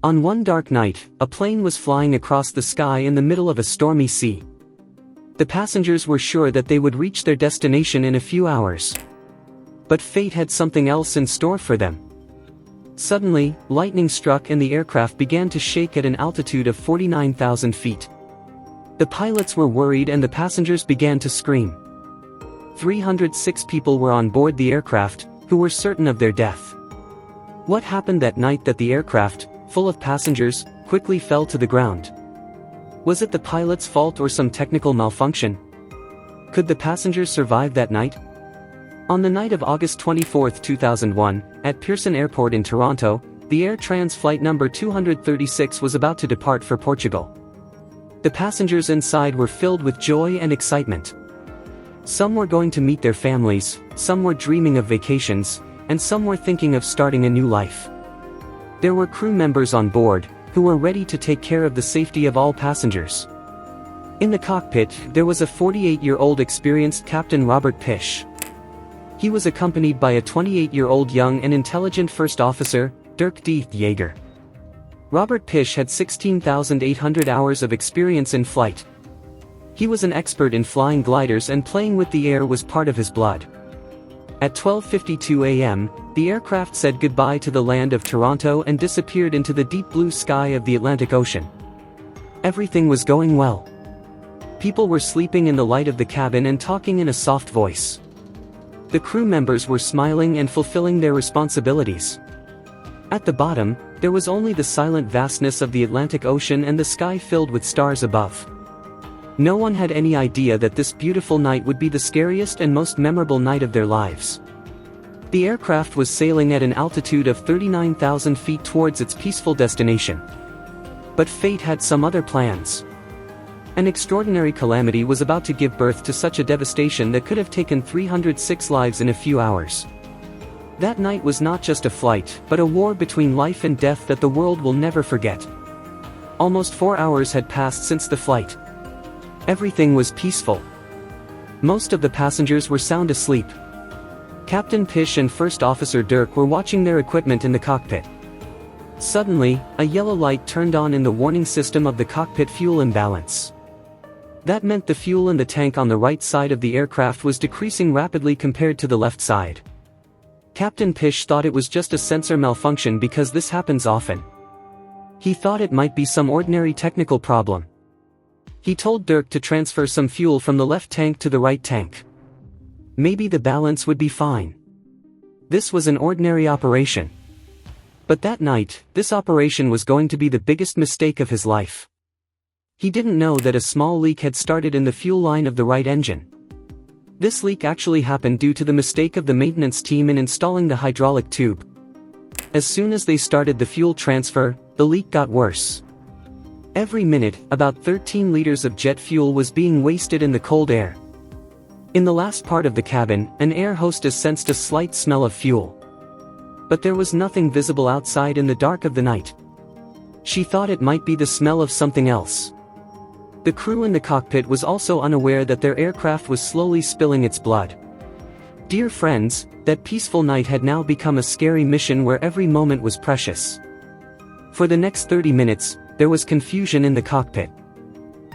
On one dark night, a plane was flying across the sky in the middle of a stormy sea. The passengers were sure that they would reach their destination in a few hours. But fate had something else in store for them. Suddenly, lightning struck and the aircraft began to shake at an altitude of 49,000 feet. The pilots were worried and the passengers began to scream. 306 people were on board the aircraft, who were certain of their death. What happened that night that the aircraft, full of passengers, quickly fell to the ground? Was it the pilot's fault or some technical malfunction? Could the passengers survive that night? On the night of August 24, 2001, at Pearson Airport in Toronto, the Air Trans Flight number 236 was about to depart for Portugal. The passengers inside were filled with joy and excitement. Some were going to meet their families, some were dreaming of vacations, and some were thinking of starting a new life. There were crew members on board, who were ready to take care of the safety of all passengers. In the cockpit, there was a 48-year-old experienced Captain Robert Pish. He was accompanied by a 28-year-old young and intelligent First Officer, Dirk de Jager. Robert Pish had 16,800 hours of experience in flight. He was an expert in flying gliders and playing with the air was part of his blood. At 12:52 a.m., the aircraft said goodbye to the land of Toronto and disappeared into the deep blue sky of the Atlantic Ocean. Everything was going well. People were sleeping in the light of the cabin and talking in a soft voice. The crew members were smiling and fulfilling their responsibilities. At the bottom, there was only the silent vastness of the Atlantic Ocean and the sky filled with stars above. No one had any idea that this beautiful night would be the scariest and most memorable night of their lives. The aircraft was sailing at an altitude of 39,000 feet towards its peaceful destination. But fate had some other plans. An extraordinary calamity was about to give birth to such a devastation that could have taken 306 lives in a few hours. That night was not just a flight, but a war between life and death that the world will never forget. Almost 4 hours had passed since the flight. Everything was peaceful. Most of the passengers were sound asleep. Captain Pish and First Officer Dirk were watching their equipment in the cockpit. Suddenly, a yellow light turned on in the warning system of the cockpit fuel imbalance. That meant the fuel in the tank on the right side of the aircraft was decreasing rapidly compared to the left side. Captain Pish thought it was just a sensor malfunction because this happens often. He thought it might be some ordinary technical problem. He told Dirk to transfer some fuel from the left tank to the right tank. Maybe the balance would be fine. This was an ordinary operation. But that night, this operation was going to be the biggest mistake of his life. He didn't know that a small leak had started in the fuel line of the right engine. This leak actually happened due to the mistake of the maintenance team in installing the hydraulic tube. As soon as they started the fuel transfer, the leak got worse. Every minute, about 13 liters of jet fuel was being wasted in the cold air. In the last part of the cabin, an air hostess sensed a slight smell of fuel. But there was nothing visible outside in the dark of the night. She thought it might be the smell of something else. The crew in the cockpit was also unaware that their aircraft was slowly spilling its blood. Dear friends, that peaceful night had now become a scary mission where every moment was precious. For the next 30 minutes, there was confusion in the cockpit.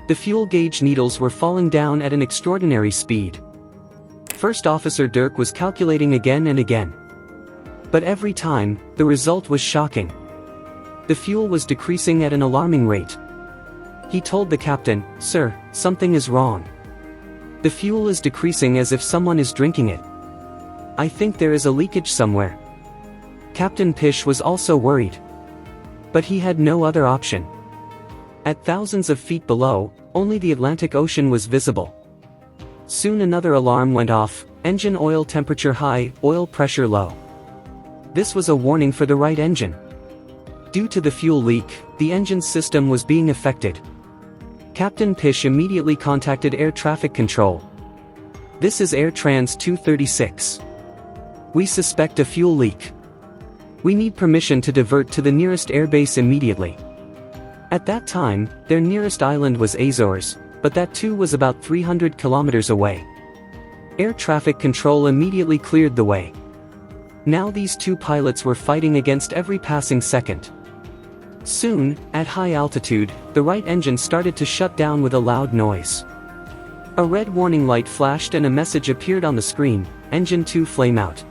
The fuel gauge needles were falling down at an extraordinary speed. First Officer Dirk was calculating again and again. But every time, the result was shocking. The fuel was decreasing at an alarming rate. He told the captain, "Sir, something is wrong. The fuel is decreasing as if someone is drinking it. I think there is a leakage somewhere." Captain Pish was also worried. But he had no other option. At thousands of feet below, only the Atlantic Ocean was visible. Soon another alarm went off: engine oil temperature high, oil pressure low. This was a warning for the right engine. Due to the fuel leak, the engine system was being affected. Captain Pish immediately contacted Air Traffic Control. "This is Air Trans 236. We suspect a fuel leak. We need permission to divert to the nearest airbase immediately." At that time, their nearest island was Azores, but that too was about 300 kilometers away. Air Traffic Control immediately cleared the way. Now these two pilots were fighting against every passing second. Soon, at high altitude, the right engine started to shut down with a loud noise. A red warning light flashed and a message appeared on the screen: Engine 2 flame out.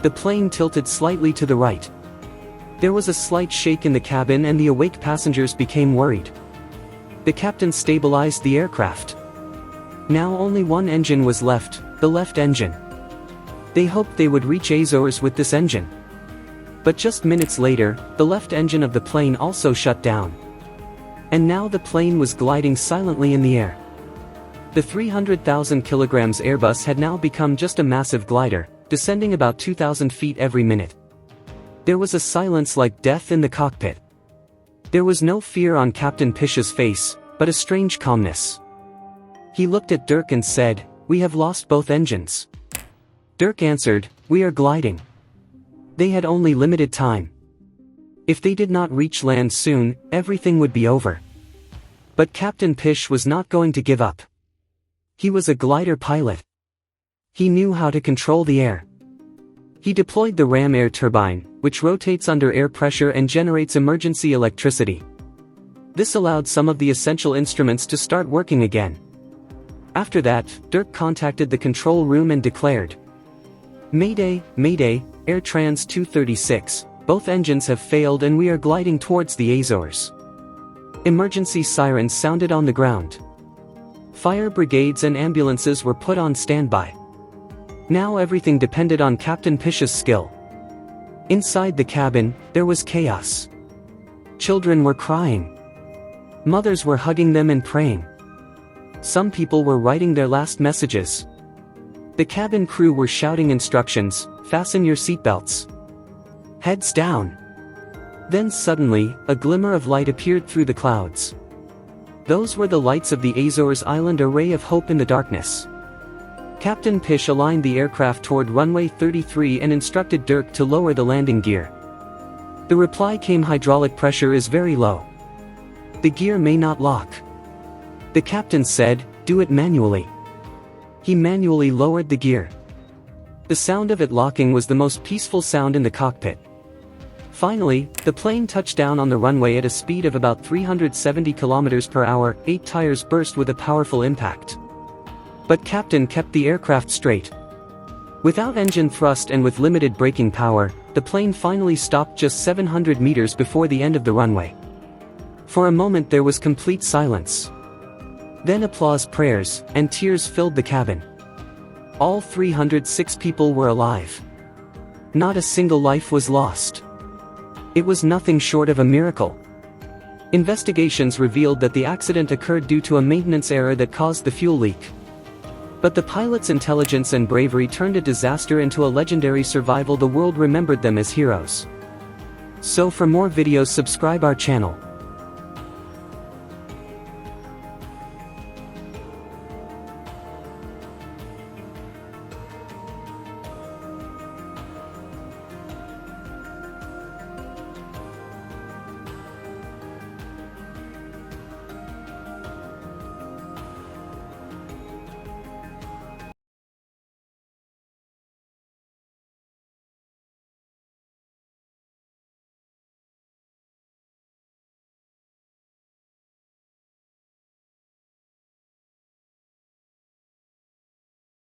The plane tilted slightly to the right. There was a slight shake in the cabin and the awake passengers became worried. The captain stabilized the aircraft. Now only one engine was left, the left engine. They hoped they would reach Azores with this engine. But just minutes later, the left engine of the plane also shut down. And now the plane was gliding silently in the air. The 300,000 kilograms Airbus had now become just a massive glider, descending about 2,000 feet every minute. There was a silence like death in the cockpit. There was no fear on Captain Pish's face, but a strange calmness. He looked at Dirk and said, "We have lost both engines." Dirk answered, "We are gliding." They had only limited time. If they did not reach land soon, everything would be over. But Captain Pish was not going to give up. He was a glider pilot. He knew how to control the air. He deployed the ram air turbine, which rotates under air pressure and generates emergency electricity. This allowed some of the essential instruments to start working again. After that, Dirk contacted the control room and declared, "Mayday, Mayday, Air Trans 236, both engines have failed and we are gliding towards the Azores." Emergency sirens sounded on the ground. Fire brigades and ambulances were put on standby. Now everything depended on Captain Pish's skill. Inside the cabin, there was chaos. Children were crying. Mothers were hugging them and praying. Some people were writing their last messages. The cabin crew were shouting instructions: "Fasten your seatbelts. Heads down." Then suddenly, a glimmer of light appeared through the clouds. Those were the lights of the Azores Island, a ray of hope in the darkness. Captain Pish aligned the aircraft toward runway 33 and instructed Dirk to lower the landing gear. The reply came: "Hydraulic pressure is very low. The gear may not lock." The captain said, "Do it manually." He manually lowered the gear. The sound of it locking was the most peaceful sound in the cockpit. Finally, the plane touched down on the runway at a speed of about 370 km per hour, 8 tires burst with a powerful impact. But Captain kept the aircraft straight. Without engine thrust and with limited braking power, the plane finally stopped just 700 meters before the end of the runway. For a moment there was complete silence. Then applause, prayers, and tears filled the cabin. All 306 people were alive. Not a single life was lost. It was nothing short of a miracle. Investigations revealed that the accident occurred due to a maintenance error that caused the fuel leak. But the pilot's intelligence and bravery turned a disaster into a legendary survival. The world remembered them as heroes. So for more videos, subscribe our channel.